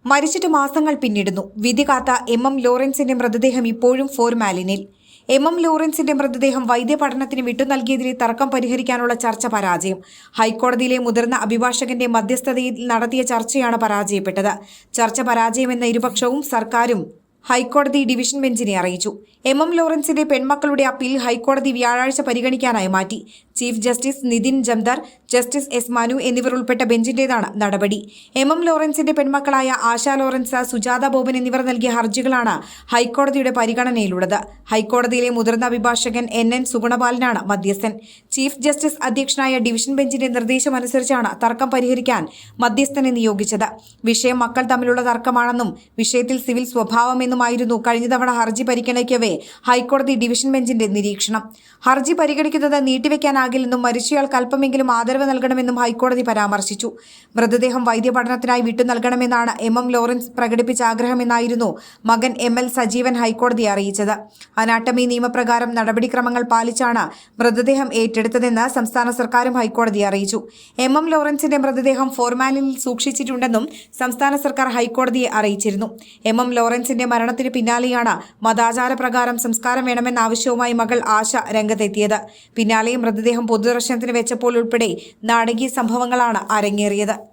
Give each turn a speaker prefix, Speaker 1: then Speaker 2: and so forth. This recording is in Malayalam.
Speaker 1: മരിച്ചിട്ട് മാസങ്ങൾ പിന്നിടുന്നു. വിധി കാത്ത എം ലോറൻസിന്റെ മൃതദേഹം ഇപ്പോഴും ഫോർമാലിനിൽ. എം ലോറൻസിന്റെ മൃതദേഹം വൈദ്യപഠനത്തിന് വിട്ടു നൽകിയതിലെ തർക്കം പരിഹരിക്കാനുള്ള ചർച്ച പരാജയം. ഹൈക്കോടതിയിലെ മുതിർന്ന അഭിഭാഷകന്റെ മധ്യസ്ഥതയിൽ നടത്തിയ ചർച്ചയാണ് പരാജയപ്പെട്ടത്. ചർച്ച പരാജയമെന്ന ഇരുപക്ഷവും സർക്കാരും ഹൈക്കോടതി ഡിവിഷൻ ബെഞ്ചിനെ അറിയിച്ചു. എം ലോറൻസിന്റെ പെൺമക്കളുടെ അപ്പീൽ ഹൈക്കോടതി വ്യാഴാഴ്ച പരിഗണിക്കാനായി മാറ്റി. Chief justice Nitin Jamdar, justice S Manu എന്നിവർ ഉൾപ്പെട്ട ബെഞ്ചിന്റേതാണ് നടപടി. എം ലോറൻസിന്റെ പെൺമക്കളായ ആശ ലോറൻസ്, സുജാത ബോബൻ എന്നിവർ നൽകിയ ഹർജികളാണ് ഹൈക്കോടതിയുടെ പരിഗണനയിലുള്ളത്. ഹൈക്കോടതിയിലെ മുതിർന്ന അഭിഭാഷകൻ NN സുഗുണപാലനാണ് മധ്യസ്ഥൻ. ചീഫ് ജസ്റ്റിസ് അധ്യക്ഷനായ ഡിവിഷൻ ബെഞ്ചിന്റെ നിർദ്ദേശമനുസരിച്ചാണ് തർക്കം പരിഹരിക്കാൻ മധ്യസ്ഥനെ നിയോഗിച്ചത്. വിഷയം മക്കൾ തമ്മിലുള്ള തർക്കമാണെന്നും വിഷയത്തിൽ സിവിൽ സ്വഭാവമെന്നുമായിരുന്നു കഴിഞ്ഞ തവണ ഹർജി പരിഗണിക്കവേ ഹൈക്കോടതി ഡിവിഷൻ ബെഞ്ചിന്റെ നിരീക്ഷണം. ഹർജി പരിഗണിക്കുന്നത് നീട്ടിവെക്കാനാകില്ലെന്നും മരിച്ചയാൾക്ക് അല്പമെങ്കിലും ആദരവ് നൽകണമെന്നും ഹൈക്കോടതി പരാമർശിച്ചു. മൃതദേഹം വൈദ്യപഠനത്തിനായി വിട്ടു നൽകണമെന്നാണ് എം ലോറൻസ് പ്രകടിപ്പിച്ച ആഗ്രഹമെന്നായിരുന്നു മകൻ ML സജീവൻ ഹൈക്കോടതിയെ അറിയിച്ചത്. അനാട്ടമി നിയമപ്രകാരം നടപടിക്രമങ്ങൾ പാലിച്ചാണ് മൃതദേഹം ഏറ്റെടുത്തതെന്ന് സംസ്ഥാന സർക്കാരും ഹൈക്കോടതിയെ അറിയിച്ചു. എം ലോറൻസിന്റെ മൃതദേഹം ഫോർമാലിനിൽ സൂക്ഷിച്ചിട്ടുണ്ടെന്നും സംസ്ഥാന സർക്കാർ ഹൈക്കോടതിയെ അറിയിച്ചിരുന്നു. എം ലോറൻസിന്റെ മരണത്തിന് പിന്നാലെയാണ് മതാചാര പ്രകാരം സംസ്കാരം വേണമെന്ന ആവശ്യവുമായി മകൾ ആശ രംഗത്തെത്തിയത്. പിന്നാലെ മൃതദേഹം പൊതുദർശനത്തിന് വെച്ചപ്പോൾ ഉൾപ്പെടെ നാടകീയ സംഭവങ്ങളാണ് അരങ്ങേറിയത്.